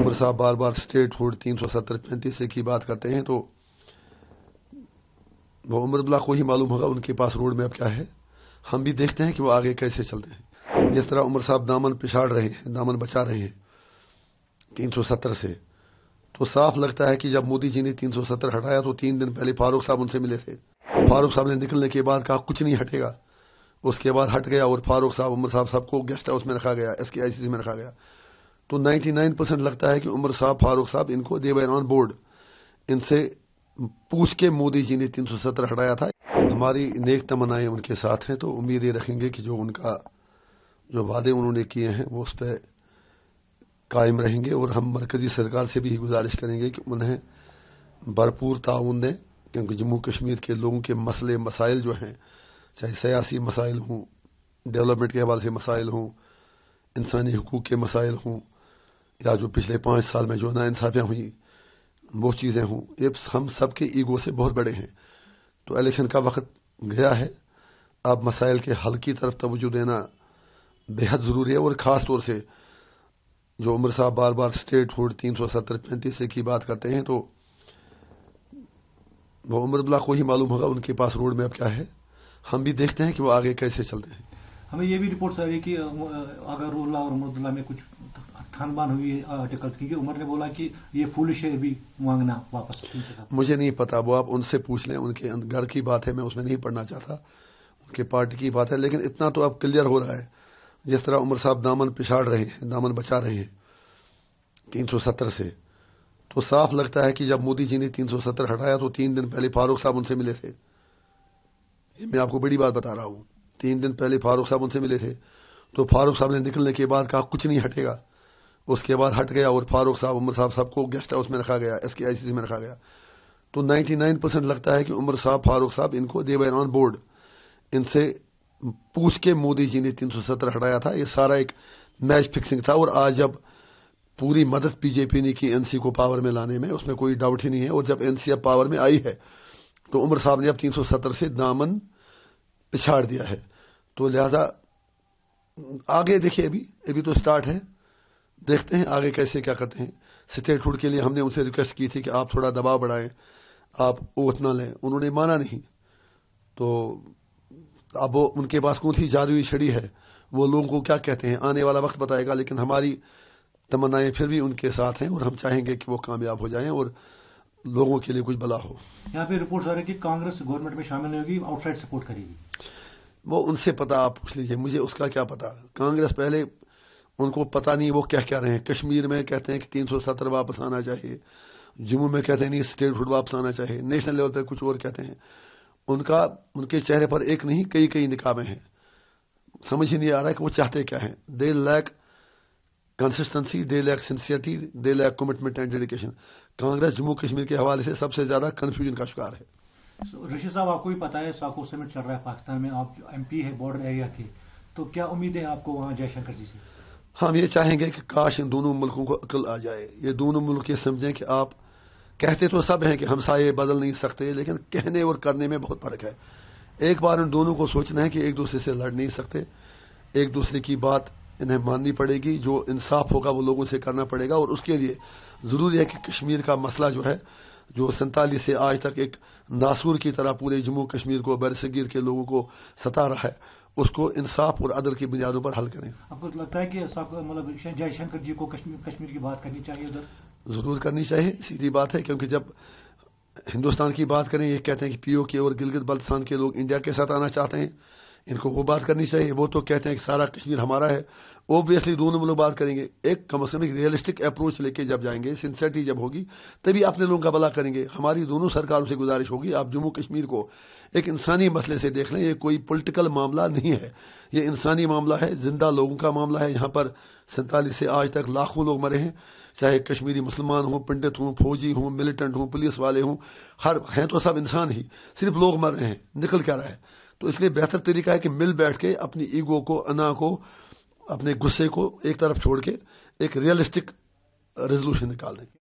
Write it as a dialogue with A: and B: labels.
A: عمر صاحب बार बार state food 370-35 की बात करते हैं, तो वो उमर अब्दुल्ला को ही मालूम होगा उनके पास रोड मैप क्या है। हम भी देखते हैं कि वो आगे कैसे चलते हैं। जिस तरह उमर साहब दामन पिछाड़ रहे हैं, दामन बचा रहे हैं 370 से, तो साफ लगता है कि जब मोदी जी ने 370 हटाया तो 3 दिन पहले फारूक साहब उनसे मिले थे। फारूक साहब ने निकलने के बाद कहा कुछ नहीं हटेगा, उसके बाद हट गया और फारूक साहब उमर साहब सबको गेस्ट हाउस में रखा गया, SKICC में रखा गया। तो 99% लगता है कि उमर साहब फारूक साहब इनको दे वर ऑन बोर्ड, इनसे पूछ के मोदी जी ने 370 हटाया था। हमारी नेक तमन्नाएं उनके साथ हैं, तो उम्मीद ये रखेंगे कि जो वादे उन्होंने किए हैं वो उस पर कायम रहेंगे। और हम मरकजी सरकार से भी गुजारिश करेंगे कि उन्हें भरपूर ताउन दें, क्योंकि जम्मू कश्मीर के लोगों के मसले मसाइल जो हैं, चाहे सियासी मसाइल हों, डेवलपमेंट के हवाले से मसाइल हों, इंसानी हुकूक के मसाइल हों, या जो पिछले 5 साल में जो नाइंसाफियाँ हुई वो चीज़ें हों, ये हम सब के ईगो से बहुत बड़े हैं। तो इलेक्शन का वक्त गया है, अब मसाइल के हल की तरफ तवज्जो देना बेहद ज़रूरी है। और ख़ास तौर से जो उमर साहब बार बार स्टेट फूड 370-35 की बात करते हैं, तो वो उमर अब्दुल्ला को ही मालूम होगा उनके पास रोड मैप क्या है। हम भी देखते हैं कि वो आगे कैसे चलते हैं।
B: हमें ये भी रिपोर्ट आ रही है कि अगर उल्लाह और उमर में कुछ खानबान हुई है आर्टिकल्स की, उमर ने बोला कि ये फूलिश है भी मांगना वापस।
A: मुझे नहीं पता, वो आप उनसे पूछ लें, उनके घर की बात है, मैं उसमें नहीं पढ़ना चाहता, उनके पार्टी की बात है। लेकिन इतना तो अब क्लियर हो रहा है, जिस तरह उमर साहब दामन पिछाड़ रहे हैं, दामन बचा रहे हैं 370 से, तो साफ लगता है कि जब मोदी जी ने 370 हटाया तो 3 दिन पहले फारूक साहब उनसे मिले थे। ये मैं आपको बड़ी बात बता रहा हूं, 3 दिन पहले फारूक साहब उनसे मिले थे। तो फारूक साहब ने निकलने के बाद कहा कुछ नहीं हटेगा, उसके बाद हट गया और फारूक साहब उमर साहब सबको गेस्ट हाउस में रखा गया, SKICC में रखा गया। तो 99% लगता है कि उमर साहब फारूक साहब इनको दे वर ऑन बोर्ड, इनसे पूछ के मोदी जी ने 370 हटाया था। ये सारा एक मैच फिक्सिंग था। और आज जब पूरी मदद बीजेपी ने की NC को पावर में लाने में, उसमें कोई डाउट ही नहीं है। और जब NC अब पावर में आई है तो उमर साहब ने अब 370 से दामन पिछाड़ दिया है। तो लिहाजा आगे देखिए, अभी तो स्टार्ट है, देखते हैं आगे कैसे क्या करते हैं। स्टेट फूड के लिए हमने उनसे रिक्वेस्ट की थी कि आप थोड़ा दबाव बढ़ाएं, आप ओथ ना लें, उन्होंने माना नहीं। तो अब वो उनके पास कौन सी जादुई छड़ी है, वो लोगों को क्या कहते हैं, आने वाला वक्त बताएगा। लेकिन हमारी तमन्नाएं फिर भी उनके साथ हैं और हम चाहेंगे कि वो कामयाब हो जाएं और लोगों के लिए कुछ भला हो।
B: यहाँ पे रिपोर्ट आ रही है कि कांग्रेस गवर्नमेंट में शामिल नहीं होगी, आउटसाइड सपोर्ट करेगी।
A: वो उनसे पता, आप पूछ लीजिए, मुझे उसका क्या पता। कांग्रेस पहले उनको पता नहीं वो क्या रहे हैं। कश्मीर में कहते हैं कि 370 वापस आना चाहिए, जम्मू में कहते हैं नहीं स्टेट फूड वापस आना चाहिए, नेशनल लेवल पर कुछ और कहते हैं। उनके चेहरे पर एक नहीं कई निकाबें हैं। समझ ही नहीं आ रहा है कि वो चाहते क्या हैं। They lack consistency, they lack sincerity, they lack commitment and dedication. Congress Jammu Kashmir के हवाले से सबसे ज्यादा कंफ्यूजन का शिकार है।
B: ऋषि साहब, आपको भी पता है साकोर समिट चल रहा है पाकिस्तान में, आप MP है बॉर्डर एरिया के, तो क्या उम्मीद है आपको वहां जयशंकर जी से?
A: हम ये चाहेंगे कि काश इन दोनों मुल्कों को अकल आ जाए। ये दोनों मुल्क ये समझें कि आप कहते तो सब हैं कि हमसाये बदल नहीं सकते, लेकिन कहने और करने में बहुत फर्क है। एक बार इन दोनों को सोचना है कि एक दूसरे से लड़ नहीं सकते, एक दूसरे की बात इन्हें माननी पड़ेगी, जो इंसाफ होगा वो लोगों से करना पड़ेगा। और उसके लिए जरूरी है कि कश्मीर का मसला जो है, जो 47 से आज तक एक नासूर की तरह पूरे जम्मू कश्मीर को, बरसगीर के लोगों को सता रहा है, उसको इंसाफ और अदल की बुनियादों पर हल करें।
B: आपको लगता है कि मतलब जयशंकर जी को कश्मीर की बात करनी चाहिए उधर?
A: जरूर करनी चाहिए, सीधी बात है। क्योंकि जब हिंदुस्तान की बात करें, ये कहते हैं कि POK और गिलगित बल्तिस्तान के लोग इंडिया के साथ आना चाहते हैं, इनको वो बात करनी चाहिए। वो तो कहते हैं कि सारा कश्मीर हमारा है। ओब्वियसली दोनों लोग बात करेंगे, एक कम से कम एक रियलिस्टिक अप्रोच लेके जब जाएंगे, सिंसियरिटी जब होगी, तभी अपने लोगों का भला करेंगे। हमारी दोनों सरकारों से गुजारिश होगी, आप जम्मू कश्मीर को एक इंसानी मसले से देख लें। ये कोई पॉलिटिकल मामला नहीं है, ये इंसानी मामला है, जिंदा लोगों का मामला है। यहाँ पर 47 से आज तक लाखों लोग मरे हैं, चाहे कश्मीरी मुसलमान हों, पंडित हों, फौजी हों, मिलिटेंट हों, पुलिस वाले हों, हर हैं तो सब इंसान ही, सिर्फ लोग मर रहे हैं, निकल क्या रहा है। तो इसलिए बेहतर तरीका है कि मिल बैठ के अपनी ईगो को, अना को, अपने गुस्से को एक तरफ छोड़ के एक रियलिस्टिक रेजोल्यूशन निकाल दें।